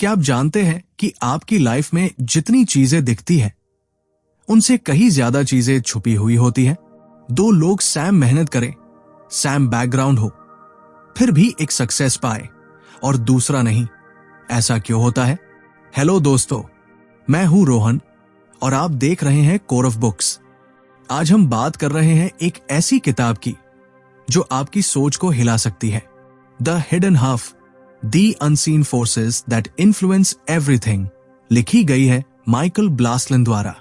क्या आप जानते हैं कि आपकी लाइफ में जितनी चीजें दिखती हैं, उनसे कहीं ज्यादा चीजें छुपी हुई होती हैं। दो लोग सैम मेहनत करें, सैम बैकग्राउंड हो, फिर भी एक सक्सेस पाए और दूसरा नहीं। ऐसा क्यों होता है? हेलो दोस्तों, मैं हूं रोहन और आप देख रहे हैं कोर ऑफ बुक्स। आज हम बात कर रहे हैं एक ऐसी किताब की जो आपकी सोच को हिला सकती है। The hidden half, the unseen forces that influence everything, लिखी गई है माइकल ब्लासलिन द्वारा।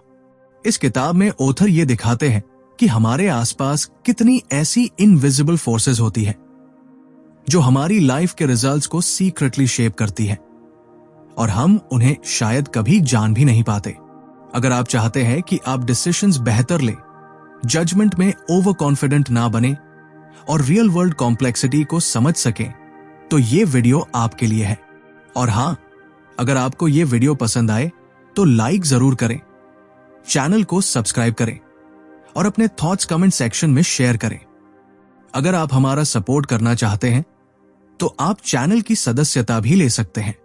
इस किताब में ऑथर ये दिखाते हैं कि हमारे आसपास कितनी ऐसी इनविजिबल फोर्सेस होती है जो हमारी लाइफ के रिजल्ट्स को सीक्रेटली शेप करती है और हम उन्हें शायद कभी जान भी नहीं पाते। अगर आप चाहते हैं कि आप डिसीजंस बेहतर लें, जजमेंट में ओवर कॉन्फिडेंट ना बने और रियल वर्ल्ड कॉम्प्लेक्सिटी को समझ सकें, तो ये वीडियो आपके लिए है। और हां, अगर आपको ये वीडियो पसंद आए तो लाइक जरूर करें, चैनल को सब्सक्राइब करें और अपने थॉट्स कमेंट सेक्शन में शेयर करें। अगर आप हमारा सपोर्ट करना चाहते हैं तो आप चैनल की सदस्यता भी ले सकते हैं।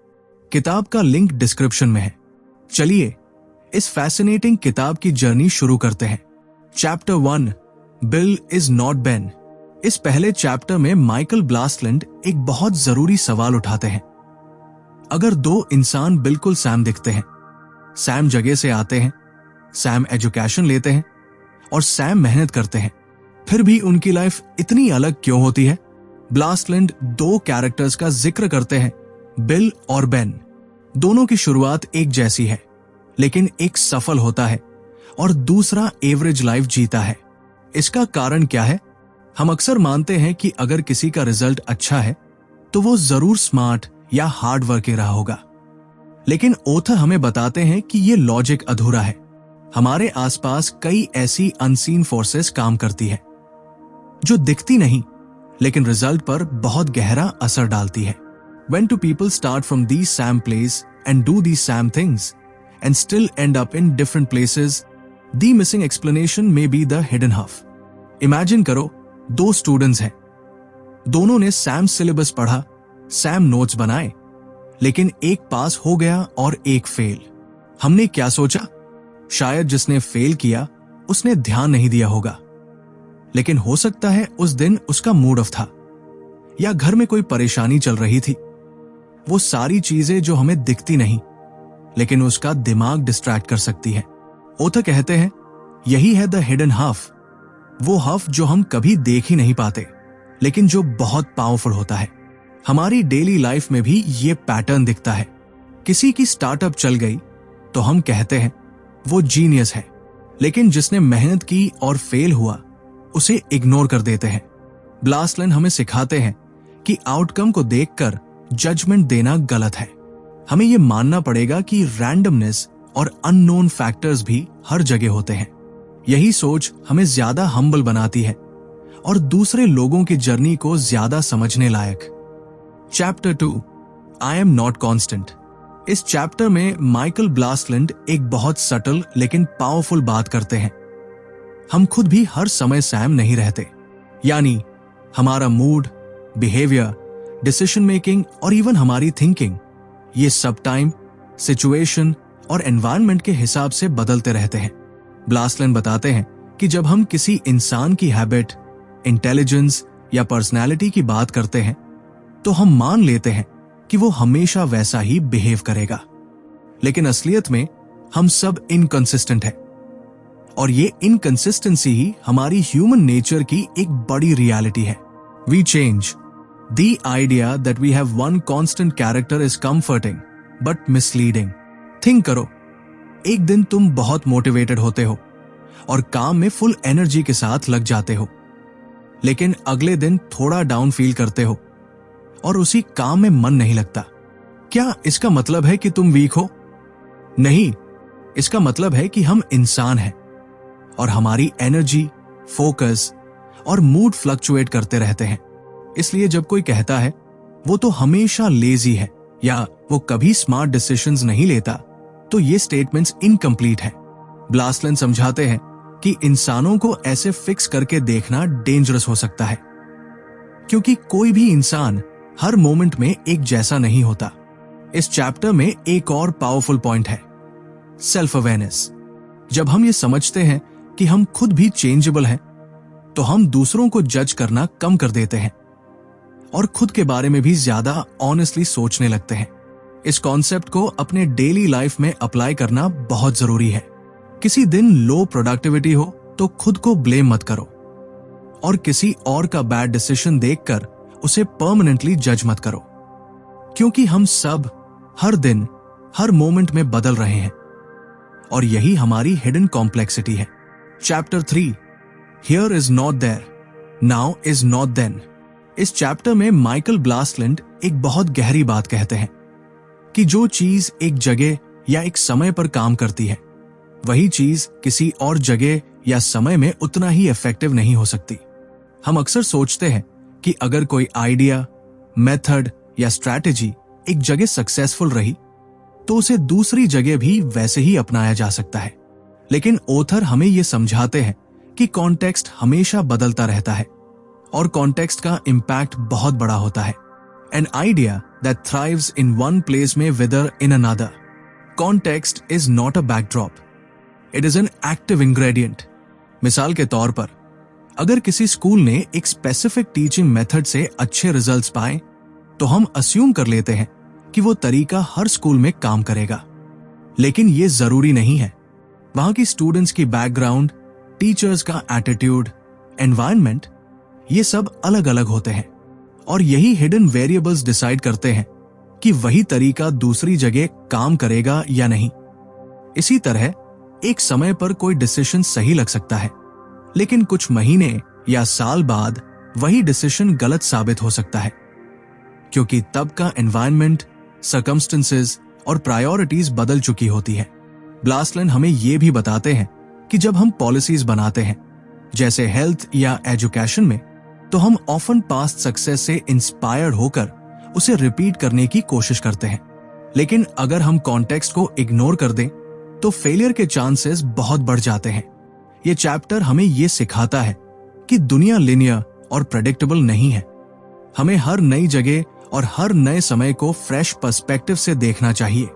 किताब का लिंक डिस्क्रिप्शन में है। चलिए इस फैसिनेटिंग किताब की जर्नी शुरू करते हैं। Chapter 1, bill is not Ben. इस पहले चैप्टर में माइकल ब्लासलिन एक बहुत जरूरी सवाल उठाते हैं। अगर दो इंसान बिल्कुल सैम दिखते हैं, सैम जगह से आते हैं, सैम एजुकेशन लेते हैं और सैम मेहनत करते हैं, फिर भी उनकी लाइफ इतनी अलग क्यों होती है? ब्लासलिन दो कैरेक्टर्स का जिक्र करते हैं, बिल और बेन। दोनों की शुरुआत एक जैसी है, लेकिन एक सफल होता है और दूसरा एवरेज लाइफ जीता है। इसका कारण क्या है? हम अक्सर मानते हैं कि अगर किसी का रिजल्ट अच्छा है तो वो जरूर स्मार्ट या हार्ड वर्किंग रहा होगा, लेकिन ऑथर हमें बताते हैं कि ये लॉजिक अधूरा है। हमारे आसपास कई ऐसी अनसीन फोर्सेस काम करती है जो दिखती नहीं लेकिन रिजल्ट पर बहुत गहरा असर डालती है। When do people start from these same place and do these same things and still end up in different places? The missing explanation may be the hidden half. Imagine करो, दो स्टूडेंट्स हैं, दोनों ने सैम सिलेबस पढ़ा, Sam notes बनाए, लेकिन एक पास हो गया और एक फेल। हमने क्या सोचा? शायद जिसने फेल किया उसने ध्यान नहीं दिया होगा, लेकिन हो सकता है उस दिन उसका मूड ऑफ था या घर में कोई परेशानी चल रही थी। वो सारी चीजें जो हमें दिखती नहीं लेकिन उसका दिमाग डिस्ट्रैक्ट कर सकती है। ऑथर कहते हैं यही है द हिडन हाफ, वो हाफ जो हम कभी देख ही नहीं पाते लेकिन जो बहुत पावरफुल होता है। हमारी डेली लाइफ में भी ये पैटर्न दिखता है। किसी की स्टार्टअप चल गई तो हम कहते हैं वो जीनियस है, लेकिन जिसने मेहनत की और फेल हुआ उसे इग्नोर कर देते हैं। ब्लासलिन हमें सिखाते हैं कि आउटकम को देखकर जजमेंट देना गलत है। हमें यह मानना पड़ेगा कि रैंडमनेस और अननोन फैक्टर्स भी हर जगह होते हैं। यही सोच हमें ज्यादा हम्बल बनाती है और दूसरे लोगों की जर्नी को ज्यादा समझने लायक। Chapter 2, I am not constant. इस चैप्टर में माइकल ब्लासलिन एक बहुत सटल लेकिन पावरफुल बात करते हैं। हम खुद भी हर समय सैम नहीं रहते, यानी हमारा मूड, बिहेवियर, डिसीजन मेकिंग और इवन हमारी थिंकिंग, ये सब टाइम, सिचुएशन और एनवायरनमेंट के हिसाब से बदलते रहते हैं। ब्लासलिन बताते हैं कि जब हम किसी इंसान की हैबिट, इंटेलिजेंस या पर्सनैलिटी की बात करते हैं तो हम मान लेते हैं कि वो हमेशा वैसा ही बिहेव करेगा, लेकिन असलियत में हम सब इनकंसिस्टेंट हैं और ये इनकंसिस्टेंसी ही हमारी ह्यूमन नेचर की एक बड़ी रियलिटी है। We change. The idea that we have one constant character is comforting but misleading. Think करो, एक दिन तुम बहुत मोटिवेटेड होते हो और काम में फुल एनर्जी के साथ लग जाते हो, लेकिन अगले दिन थोड़ा डाउन फील करते हो और उसी काम में मन नहीं लगता। क्या इसका मतलब है कि तुम वीक हो? नहीं, इसका मतलब है कि हम इंसान हैं और हमारी एनर्जी, फोकस और मूड फ्लक्चुएट करते रहते हैं। इसलिए जब कोई कहता है वो तो हमेशा लेजी है या वो कभी स्मार्ट डिसीजंस नहीं लेता, तो ये स्टेटमेंट्स इनकम्प्लीट है। ब्लासलिन समझाते हैं कि इंसानों को ऐसे फिक्स करके देखना डेंजरस हो सकता है, क्योंकि कोई भी इंसान हर मोमेंट में एक जैसा नहीं होता। इस चैप्टर में एक और पावरफुल पॉइंट है, सेल्फ अवेयरनेस। जब हम ये समझते हैं कि हम खुद भी चेंजेबल हैं, तो हम दूसरों को जज करना कम कर देते हैं और खुद के बारे में भी ज्यादा ऑनेस्टली सोचने लगते हैं। इस कॉन्सेप्ट को अपने डेली लाइफ में अप्लाई करना बहुत जरूरी है। किसी दिन लो प्रोडक्टिविटी हो तो खुद को ब्लेम मत करो, और किसी और का बैड डिसीजन देखकर उसे परमानेंटली जज मत करो, क्योंकि हम सब हर दिन हर मोमेंट में बदल रहे हैं और यही हमारी हिडन कॉम्प्लेक्सिटी है। Chapter 3, here is not there, now is not then. इस चैप्टर में माइकल ब्लासलैंड एक बहुत गहरी बात कहते हैं कि जो चीज एक जगह या एक समय पर काम करती है, वही चीज किसी और जगह या समय में उतना ही इफेक्टिव नहीं हो सकती। हम अक्सर सोचते हैं कि अगर कोई आइडिया, मेथड या स्ट्रैटेजी एक जगह सक्सेसफुल रही तो उसे दूसरी जगह भी वैसे ही अपनाया जा सकता है। लेकिन ऑथर हमें यह समझाते हैं कि कॉन्टेक्स्ट हमेशा बदलता रहता है और कॉन्टेक्स्ट का इंपैक्ट बहुत बड़ा होता है। An idea that thrives in one place may wither in another. Context is not a backdrop. It is an active ingredient. मिसाल के तौर पर, अगर किसी स्कूल ने एक स्पेसिफिक टीचिंग मेथड से अच्छे रिजल्ट्स पाए, तो हम अस्यूम कर लेते हैं कि वो तरीका हर स्कूल में काम करेगा। लेकिन ये जरूरी नहीं है। वहां की स्टूडेंट्स की बैकग्राउंड, टीचर्स का एटीट्यूड, एनवायरनमेंट, ये सब अलग अलग होते हैं और यही हिडन वेरिएबल्स डिसाइड करते हैं कि वही तरीका दूसरी जगह काम करेगा या नहीं। इसी तरह एक समय पर कोई डिसीजन सही लग सकता है, लेकिन कुछ महीने या साल बाद वही डिसीजन गलत साबित हो सकता है, क्योंकि तब का एनवायरनमेंट, सर्कमस्टेंसेस और प्रायोरिटीज बदल चुकी होती है। ब्लासलैंड हमें यह भी बताते हैं कि जब हम पॉलिसीज बनाते हैं, जैसे हेल्थ या एजुकेशन में, तो हम ऑफन पास्ट सक्सेस से इंस्पायर्ड होकर उसे रिपीट करने की कोशिश करते हैं। लेकिन अगर हम कॉन्टेक्स्ट को इग्नोर कर दें तो फेलियर के चांसेस बहुत बढ़ जाते हैं। ये चैप्टर हमें ये सिखाता है कि दुनिया लिनियर और प्रेडिक्टेबल नहीं है। हमें हर नई जगह और हर नए समय को फ्रेश पर्सपेक्टिव से देखना चाहिए,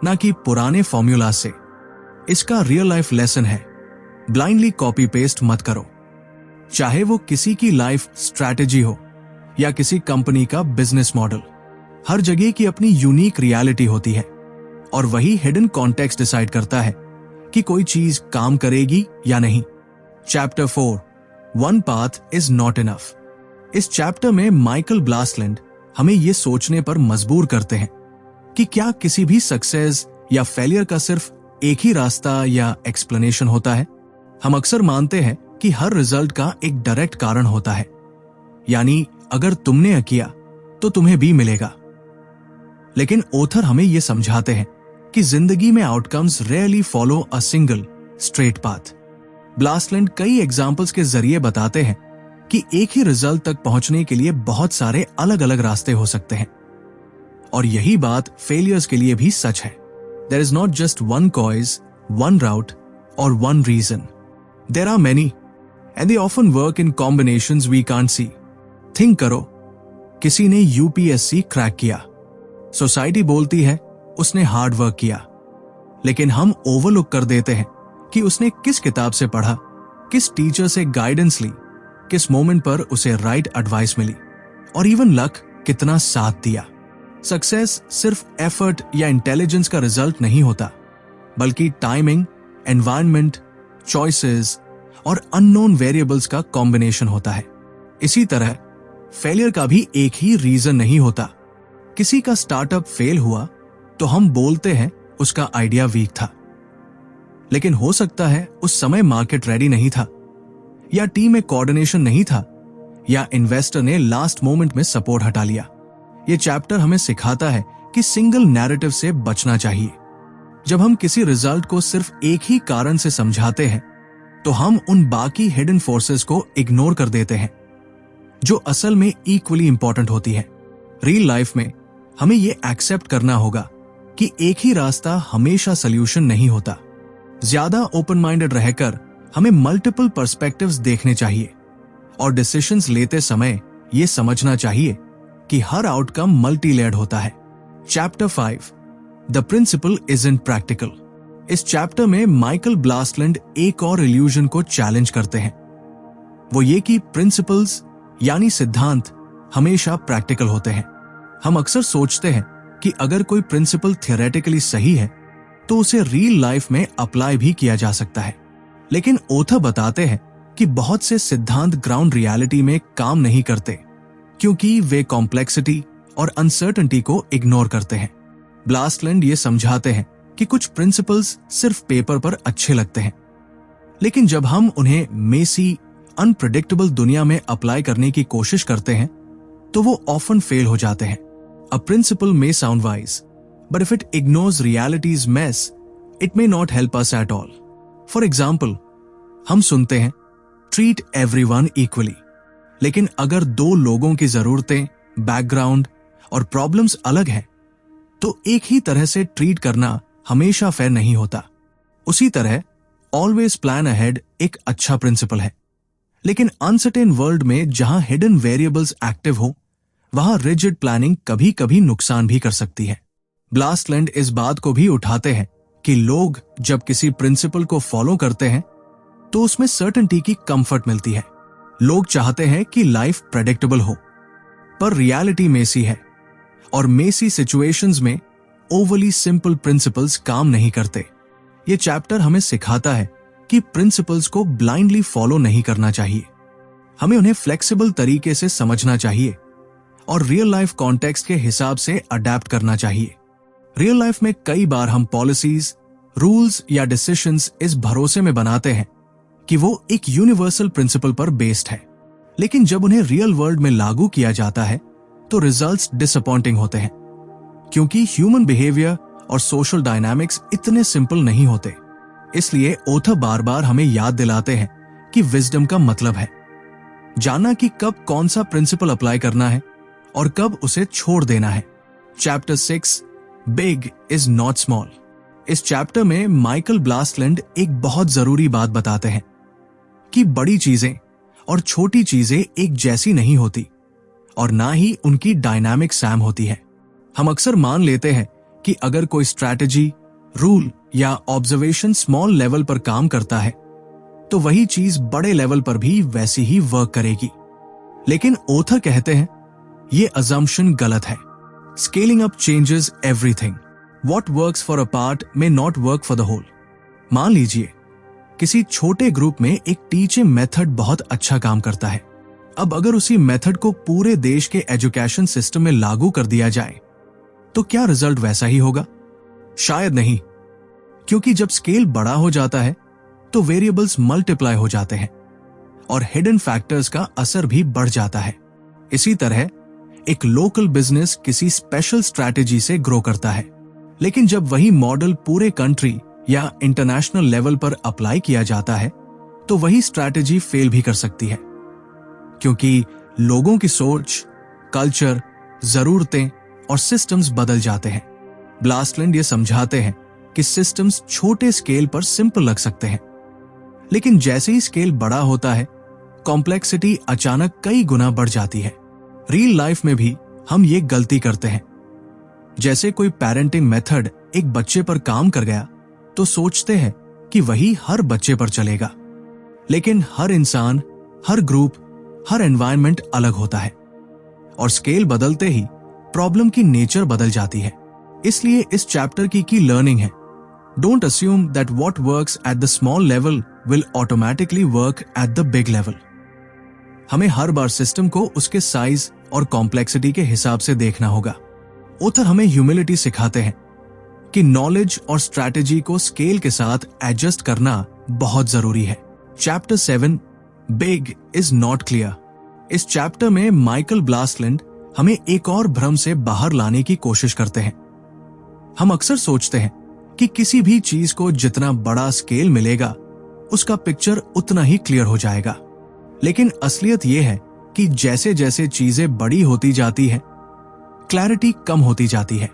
ना कि पुराने फॉर्मूला से। इसका रियल लाइफ लेसन है, ब्लाइंडली कॉपी पेस्ट मत करो, चाहे वो किसी की लाइफ स्ट्रैटेजी हो या किसी कंपनी का बिजनेस मॉडल। हर जगह की अपनी यूनिक रियलिटी होती है और वही हिडन कॉन्टेक्स्ट डिसाइड करता है कि कोई चीज काम करेगी या नहीं। Chapter 4, one path is not enough. इस चैप्टर में माइकल ब्लासलैंड हमें यह सोचने पर मजबूर करते हैं कि क्या किसी भी सक्सेस या फेलियर का सिर्फ एक ही रास्ता या एक्सप्लेनेशन होता है। हम अक्सर मानते हैं कि हर रिजल्ट का एक डायरेक्ट कारण होता है, यानी अगर तुमने यह किया तो तुम्हें भी मिलेगा। लेकिन ऑथर हमें यह समझाते हैं कि जिंदगी में outcomes rarely follow a single straight path. Blastland कई एग्जाम्पल्स के जरिए बताते हैं कि एक ही रिजल्ट तक पहुंचने के लिए बहुत सारे अलग अलग रास्ते हो सकते हैं, और यही बात फेलियर्स के लिए भी सच है। There is not just one cause, one route और one reason. There are many and they often work in combinations we can't see. Think करो, किसी ने यूपीएससी क्रैक किया, सोसाइटी बोलती है उसने हार्ड वर्क किया, लेकिन हम ओवरलुक कर देते हैं कि उसने किस किताब से पढ़ा, किस टीचर से गाइडेंस ली, किस मोमेंट पर उसे राइट एडवाइस मिली, और इवन लक कितना साथ दिया। सक्सेस सिर्फ एफर्ट या इंटेलिजेंस का रिजल्ट नहीं होता, बल्कि टाइमिंग, एनवायरनमेंट, चॉइसेस और अननोन वेरिएबल्स का कॉम्बिनेशन होता है। इसी तरह फेलियर का भी एक ही रीजन नहीं होता। किसी का स्टार्टअप फेल हुआ तो हम बोलते हैं उसका आइडिया वीक था, लेकिन हो सकता है उस समय मार्केट रेडी नहीं था, या टीम में कोऑर्डिनेशन नहीं था, या इन्वेस्टर ने लास्ट मोमेंट में सपोर्ट हटा लिया। यह चैप्टर हमें सिखाता है कि सिंगल नैरेटिव से बचना चाहिए। जब हम किसी रिजल्ट को सिर्फ एक ही कारण से समझाते हैं, तो हम उन बाकी हिडन फोर्सेस को इग्नोर कर देते हैं जो असल में इक्वली इंपॉर्टेंट होती है। रियल लाइफ में हमें यह एक्सेप्ट करना होगा कि एक ही रास्ता हमेशा सॉल्यूशन नहीं होता। ज्यादा ओपन माइंडेड रहकर हमें मल्टीपल पर्सपेक्टिव्स देखने चाहिए और डिसीजंस लेते समय यह समझना चाहिए कि हर आउटकम मल्टी लेयर्ड होता है। Chapter 5 the principle isn't practical. इस चैप्टर में माइकल ब्लासलैंड एक और इल्यूजन को चैलेंज करते हैं, वो ये कि प्रिंसिपल्स यानी सिद्धांत हमेशा प्रैक्टिकल होते हैं। हम अक्सर सोचते हैं कि अगर कोई प्रिंसिपल थियोरेटिकली सही है तो उसे रियल लाइफ में अप्लाई भी किया जा सकता है, लेकिन ओथर बताते हैं कि बहुत से सिद्धांत ग्राउंड रियलिटी में काम नहीं करते क्योंकि वे कॉम्प्लेक्सिटी और अनसर्टेनिटी को इग्नोर करते हैं। ब्लासलैंड ये समझाते हैं कि कुछ प्रिंसिपल्स सिर्फ पेपर पर अच्छे लगते हैं, लेकिन जब हम उन्हें मेसी अनप्रेडिक्टेबल दुनिया में अप्लाई करने की कोशिश करते हैं तो वो ऑफन फेल हो जाते हैं। अ principal may sound wise, but if it ignores reality's mess, it may not help us at all. For example, हम सुनते हैं treat everyone equally, लेकिन अगर दो लोगों की जरूरतें, बैकग्राउंड और प्रॉब्लम्स अलग हैं, तो एक ही तरह से ट्रीट करना हमेशा फेयर नहीं होता। उसी तरह ऑलवेज प्लान अहेड एक अच्छा प्रिंसिपल है, लेकिन अनसर्टेन वर्ल्ड में जहां हिडन वेरिएबल्स एक्टिव हो, वहां रिजिड प्लानिंग कभी कभी नुकसान भी कर सकती है। ब्लासलैंड इस बात को भी उठाते हैं कि लोग जब किसी प्रिंसिपल को फॉलो करते हैं तो उसमें सर्टेनिटी की कंफर्ट मिलती है। लोग चाहते हैं कि लाइफ प्रेडिक्टेबल हो, पर रियलिटी मेसी है और मेसी सिचुएशंस में ओवरली सिंपल प्रिंसिपल्स काम नहीं करते। ये चैप्टर हमें सिखाता है कि प्रिंसिपल्स को ब्लाइंडली फॉलो नहीं करना चाहिए, हमें उन्हें फ्लेक्सिबल तरीके से समझना चाहिए और रियल लाइफ कॉन्टेक्स्ट के हिसाब से अडेप्ट करना चाहिए। रियल लाइफ में कई बार हम पॉलिसीज, रूल्स या डिसीजंस इस भरोसे में बनाते हैं कि वो एक यूनिवर्सल प्रिंसिपल पर बेस्ड है, लेकिन जब उन्हें रियल वर्ल्ड में लागू किया जाता है तो रिजल्ट्स डिसअपॉइंटिंग होते हैं, क्योंकि ह्यूमन बिहेवियर और सोशल डायनामिक्स इतने सिंपल नहीं होते। इसलिए ओथर बार बार हमें याद दिलाते हैं कि विजडम का मतलब है जानना कि कब कौन सा प्रिंसिपल अप्लाई करना है और कब उसे छोड़ देना है। Chapter 6 big is not small. इस चैप्टर में माइकल ब्लासलैंड एक बहुत जरूरी बात बताते हैं कि बड़ी चीजें और छोटी चीजें एक जैसी नहीं होती और ना ही उनकी डायनामिक सैम होती है। हम अक्सर मान लेते हैं कि अगर कोई स्ट्रैटेजी, रूल या ऑब्जर्वेशन स्मॉल लेवल पर काम करता है तो वही चीज बड़े लेवल पर भी वैसी ही वर्क करेगी, लेकिन ओथर कहते हैं ये अजम्पशन गलत है। Scaling up changes everything. What works for a part may not work for the whole. मान लीजिए किसी छोटे ग्रुप में एक टीचिंग मेथड बहुत अच्छा काम करता है। अब अगर उसी मेथड को पूरे देश के एजुकेशन सिस्टम में लागू कर दिया जाए तो क्या रिजल्ट वैसा ही होगा? शायद नहीं, क्योंकि जब स्केल बड़ा हो जाता है तो वेरिएबल्स मल्टीप्लाई हो जाते हैं और हिडन फैक्टर्स का असर भी बढ़ जाता है। इसी तरह एक लोकल बिजनेस किसी स्पेशल स्ट्रैटेजी से ग्रो करता है, लेकिन जब वही मॉडल पूरे कंट्री या इंटरनेशनल लेवल पर अप्लाई किया जाता है तो वही स्ट्रैटेजी फेल भी कर सकती है, क्योंकि लोगों की सोच, कल्चर, जरूरतें और सिस्टम्स बदल जाते हैं। ब्लासलैंड ये समझाते हैं कि सिस्टम्स छोटे स्केल पर सिंपल लग सकते हैं, लेकिन जैसे ही स्केल बड़ा होता है कॉम्प्लेक्सिटी अचानक कई गुना बढ़ जाती है। रियल लाइफ में भी हम ये गलती करते हैं। जैसे कोई पेरेंटिंग मेथड एक बच्चे पर काम कर गया तो सोचते हैं कि वही हर बच्चे पर चलेगा, लेकिन हर इंसान, हर ग्रुप, हर एनवायरनमेंट अलग होता है और स्केल बदलते ही प्रॉब्लम की नेचर बदल जाती है। इसलिए इस चैप्टर की लर्निंग है, don't assume that what works at the small level will automatically work at the big level. हमें हर बार सिस्टम को उसके साइज और कॉम्प्लेक्सिटी के हिसाब से देखना होगा। ओथर हमें ह्यूमिलिटी सिखाते हैं कि नॉलेज और स्ट्रैटेजी को स्केल के साथ एडजस्ट करना बहुत जरूरी है। Chapter 7 big is not clear. इस चैप्टर में माइकल ब्लासलैंड हमें एक और भ्रम से बाहर लाने की कोशिश करते हैं। हम अक्सर सोचते हैं कि किसी भी चीज को जितना बड़ा स्केल मिलेगा उसका पिक्चर उतना ही क्लियर हो जाएगा, लेकिन असलियत यह है कि जैसे जैसे चीजें बड़ी होती जाती है क्लैरिटी कम होती जाती है।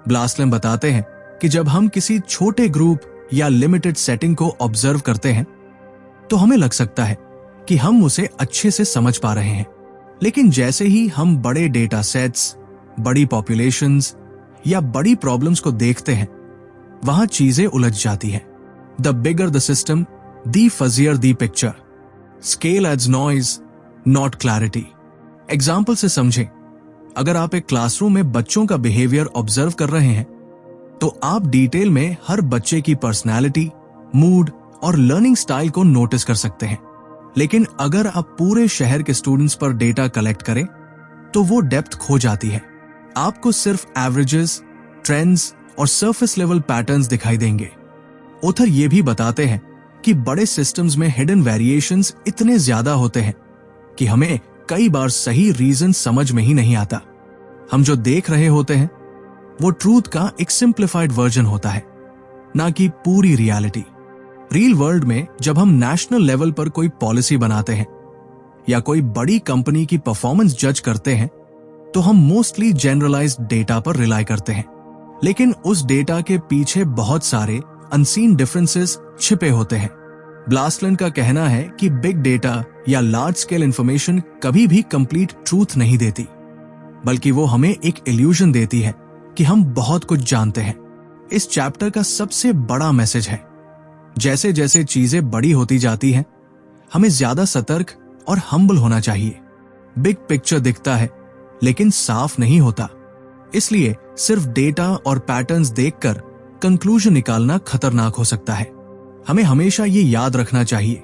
ब्लासलैंड बताते हैं कि जब हम किसी छोटे ग्रुप या लिमिटेड सेटिंग को ऑब्जर्व करते हैं तो हमें लग सकता है कि हम उसे अच्छे से समझ पा रहे हैं, लेकिन जैसे ही हम बड़े डेटा सेट्स, बड़ी पॉपुलेशंस या बड़ी प्रॉब्लम्स को देखते हैं, वहां चीजें उलझ जाती हैं। The bigger the system, the fuzzier the picture. Scale adds noise, not clarity. Example से समझें, अगर आप एक क्लासरूम में बच्चों का बिहेवियर ऑब्जर्व कर रहे हैं, तो आप डिटेल में हर बच्चे की पर्सनैलिटी, मूड और लर्निंग स्टाइल को नोटिस कर सकते हैं। लेकिन अगर आप पूरे शहर के स्टूडेंट्स पर डेटा कलेक्ट करें, तो वो डेप्थ खो जाती है। आपको सिर्फ एवरेजेस, ट्रेंड्स और सरफेस लेवल पैटर्न्स दिखाई देंगे। ऑथर ये भी बताते हैं कि बड़े सिस्टम्स में हिडन वेरिएशंस इतने ज्यादा होते हैं कि हमें कई बार सही रीजन समझ में ही नहीं आता। हम जो देख रहे होते हैं वो ट्रूथ का एक सिंप्लीफाइड वर्जन होता है, ना कि पूरी रियलिटी। रियल वर्ल्ड में जब हम नेशनल लेवल पर कोई पॉलिसी बनाते हैं या कोई बड़ी कंपनी की परफॉर्मेंस जज करते हैं, तो हम मोस्टली जनरलाइज्ड डेटा पर रिलाई करते हैं। लेकिन उस डेटा के पीछे बहुत सारे अनसीन डिफरेंसेस छिपे होते हैं। ब्लास्टलैंड का कहना है कि बिग डेटा या लार्ज स्केल इंफॉर्मेशन कभी भी कंप्लीट ट्रूथ नहीं देती, बल्कि वो हमें एक इल्यूजन देती है कि हम बहुत कुछ जानते हैं। इस चैप्टर का सबसे बड़ा मैसेज है, जैसे जैसे चीजें बड़ी होती जाती हैं, हमें ज्यादा सतर्क और हम्बल होना चाहिए। बिग पिक्चर दिखता है लेकिन साफ नहीं होता, इसलिए सिर्फ डेटा और पैटर्न्स देखकर कंक्लूजन निकालना खतरनाक हो सकता है। हमें हमेशा ये याद रखना चाहिए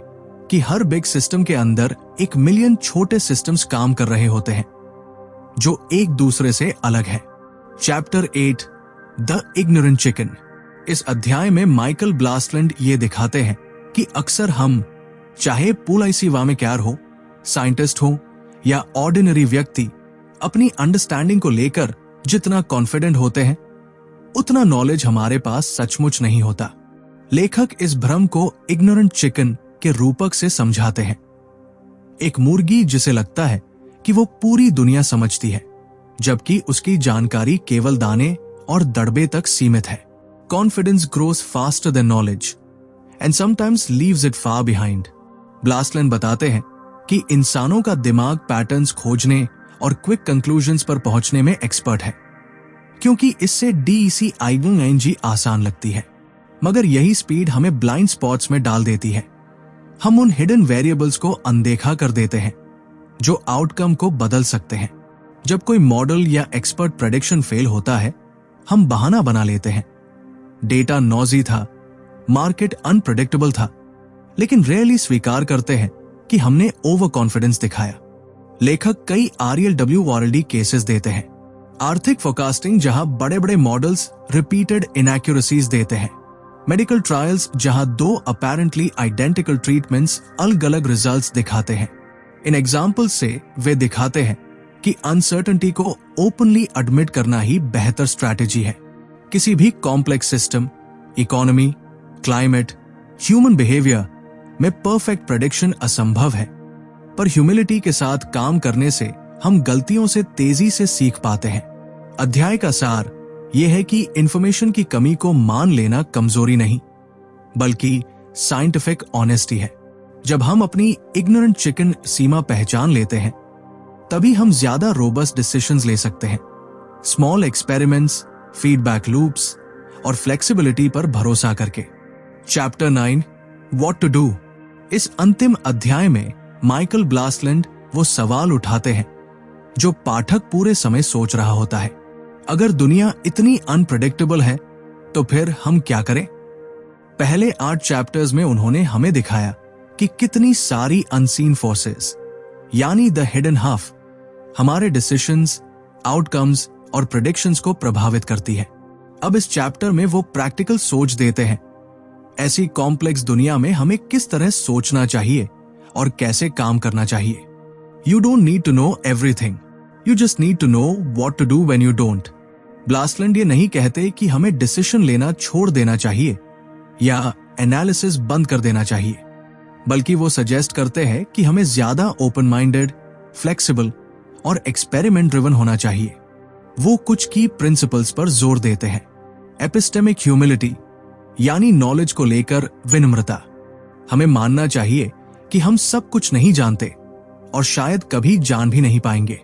कि हर बिग सिस्टम के अंदर 1 मिलियन छोटे सिस्टम्स काम कर रहे होते हैं जो एक दूसरे से अलग है। Chapter 8, the ignorant chicken. इस अध्याय में माइकल ब्लास्टलैंड ये दिखाते हैं कि अक्सर हम, चाहे पुलाइसी वामेक्यार हो, साइंटिस्ट हो या ऑर्डिनरी व्यक्ति, अपनी अंडरस्टैंडिंग को लेकर जितना कॉन्फिडेंट होते हैं, उतना नॉलेज हमारे पास सचमुच नहीं होता। लेखक इस भ्रम को इग्नोरेंट चिकन के रूपक से समझाते हैं। एक मुर्गी जिसे लगता है कि वो पूरी दुनिया समझती है, जबकि उसकी जानकारी केवल दाने और दड़बे तक सीमित है। Confidence grows faster than knowledge and sometimes leaves it far behind. Blastland बताते हैं कि इंसानों का दिमाग पैटर्न्स खोजने और क्विक कंक्लूजन्स पर पहुंचने में एक्सपर्ट है, क्योंकि इससे DECING आसान लगती है। मगर यही स्पीड हमें ब्लाइंड स्पॉट्स में डाल देती है। हम उन हिडन वेरिएबल्स को अनदेखा कर देते हैं जो आउटकम को बदल सकते हैं। जब कोई मॉडल या एक्सपर्ट प्रेडिक्शन फेल होता है, हम बहाना बना लेते हैं, डेटा नॉजी था, मार्केट अनप्रेडिक्टेबल था, लेकिन रेयरली स्वीकार करते हैं कि हमने ओवर कॉन्फिडेंस दिखाया। लेखक कई RLW वारल्डी केसेस देते हैं। आर्थिक फोरकास्टिंग जहां बड़े बड़े मॉडल्स रिपीटेड इनएक्यूरेसीज देते हैं। मेडिकल ट्रायल्स जहां 2 अपैरेंटली आइडेंटिकल ट्रीटमेंट्स अलग अलग रिजल्ट्स दिखाते हैं। इन एग्जाम्पल्स से वे दिखाते हैं कि अनसर्टेनिटी को ओपनली एडमिट करना ही बेहतर स्ट्रैटेजी है। किसी भी complex system, economy, climate, human behaviour में परफेक्ट प्रेडिक्शन असंभव है, पर ह्यूमिलिटी के साथ काम करने से हम गलतियों से तेजी से सीख पाते हैं। अध्याय का सार यह है कि इंफॉर्मेशन की कमी को मान लेना कमजोरी नहीं, बल्कि साइंटिफिक ऑनेस्टी है। जब हम अपनी इग्नोरेंट चिकन सीमा पहचान लेते हैं, तभी हम ज्यादा रोबस्ट डिसीजंस ले सकते हैं। स्मॉल एक्सपेरिमेंट्स, फीडबैक लूप्स और फ्लेक्सिबिलिटी पर भरोसा करके। Chapter 9, what to do. इस अंतिम अध्याय में माइकल ब्लास्टलैंड वो सवाल उठाते हैं जो पाठक पूरे समय सोच रहा होता है। अगर दुनिया इतनी अनप्रेडिक्टेबल है, तो फिर हम क्या करें? पहले 8 चैप्टर्स में उन्होंने हमें दिखाया कि कितनी सारी अनसीन फोर्सेस, यानी द हिडन हाफ, हमारे डिसीजंस, आउटकम्स और प्रेडिक्शंस को प्रभावित करती है। अब इस चैप्टर में वो प्रैक्टिकल सोच देते हैं। ऐसी कॉम्प्लेक्स दुनिया में हमें किस तरह सोचना चाहिए और कैसे काम करना चाहिए। You don't need to know everything. You just need to know what to do when you don't. ब्लास्टलैंड ये नहीं कहते कि हमें डिसीजन लेना छोड़ देना चाहिए या एनालिसिस बंद कर देना चाहिए, बल्कि वो सजेस्ट करते हैं कि हमें ज्यादा ओपन माइंडेड, फ्लेक्सिबल और एक्सपेरिमेंट ड्रिवन होना चाहिए। वो कुछ की प्रिंसिपल्स पर जोर देते हैं। एपिस्टेमिक ह्यूमिलिटी, यानी नॉलेज को लेकर विनम्रता। हमें मानना चाहिए कि हम सब कुछ नहीं जानते और शायद कभी जान भी नहीं पाएंगे।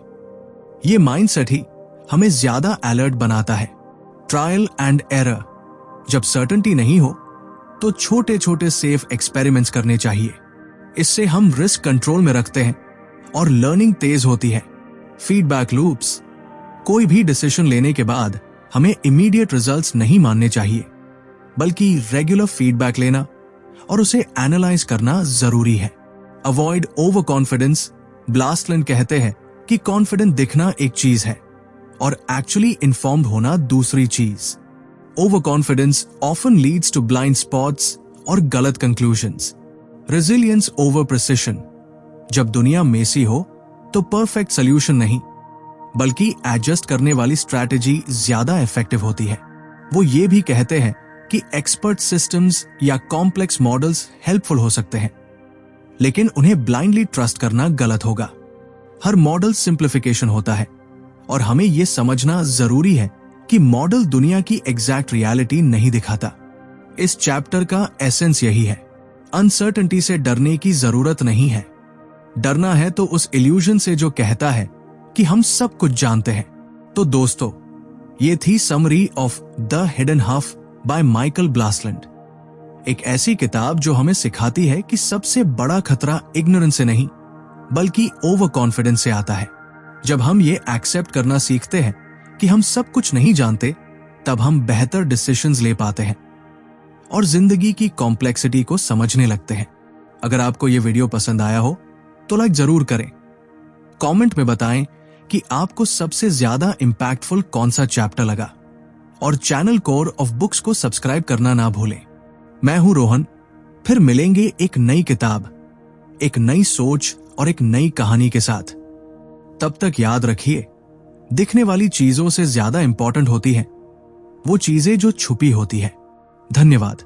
ये माइंडसेट ही हमें ज्यादा अलर्ट बनाता है। Trial and error. जब सर्टेनिटी नहीं हो तो छोटे छोटे सेफ एक्सपेरिमेंट्स करने चाहिए। इससे हम रिस्क कंट्रोल में रखते हैं और लर्निंग तेज होती है। Feedback loops. कोई भी डिसीजन लेने के बाद हमें इमीडिएट रिजल्ट्स नहीं मानने चाहिए, बल्कि रेगुलर फीडबैक लेना और उसे एनालाइज करना जरूरी है। Avoid over confidence. ब्लास्टलैंड कहते हैं कि कॉन्फिडेंट दिखना एक चीज है और एक्चुअली इन्फॉर्म्ड होना दूसरी चीज। Over confidence often leads to blind spots और गलत कंक्लूजन्स। Resilience over precision. जब दुनिया मेसी हो तो परफेक्ट सोल्यूशन नहीं, बल्कि एडजस्ट करने वाली स्ट्रैटेजी ज्यादा इफेक्टिव होती है। वो ये भी कहते हैं कि एक्सपर्ट सिस्टम्स या कॉम्प्लेक्स मॉडल्स हेल्पफुल हो सकते हैं, लेकिन उन्हें ब्लाइंडली ट्रस्ट करना गलत होगा। हर मॉडल सिंप्लीफिकेशन होता है और हमें यह समझना जरूरी है कि मॉडल दुनिया की एग्जैक्ट रियलिटी नहीं दिखाता। इस चैप्टर का एसेंस यही है, अनसर्टेनिटी से डरने की जरूरत नहीं है। डरना है तो उस इल्यूजन से जो कहता है कि हम सब कुछ जानते हैं। तो दोस्तों, ये थी summary of the hidden half by Michael Blastland. एक ऐसी किताब जो हमें सिखाती है कि सबसे बड़ा खतरा इग्नोरेंस से नहीं, बल्कि ओवर कॉन्फिडेंस से आता है। जब हम ये एक्सेप्ट करना सीखते हैं कि हम सब कुछ नहीं जानते, तब हम बेहतर डिसीजंस ले पाते हैं और जिंदगी की कॉम्प्लेक्सिटी को समझने लगते हैं। अगर आपको ये वीडियो पसंद आया हो तो लाइक जरूर करें। कमेंट में बताएं कि आपको सबसे ज्यादा इंपैक्टफुल कौन सा चैप्टर लगा, और चैनल कोर ऑफ बुक्स को सब्सक्राइब करना ना भूलें। मैं हूं रोहन, फिर मिलेंगे एक नई किताब, एक नई सोच और एक नई कहानी के साथ। तब तक याद रखिए, दिखने वाली चीजों से ज्यादा इंपॉर्टेंट होती हैं वो चीजें जो छुपी होती है। धन्यवाद।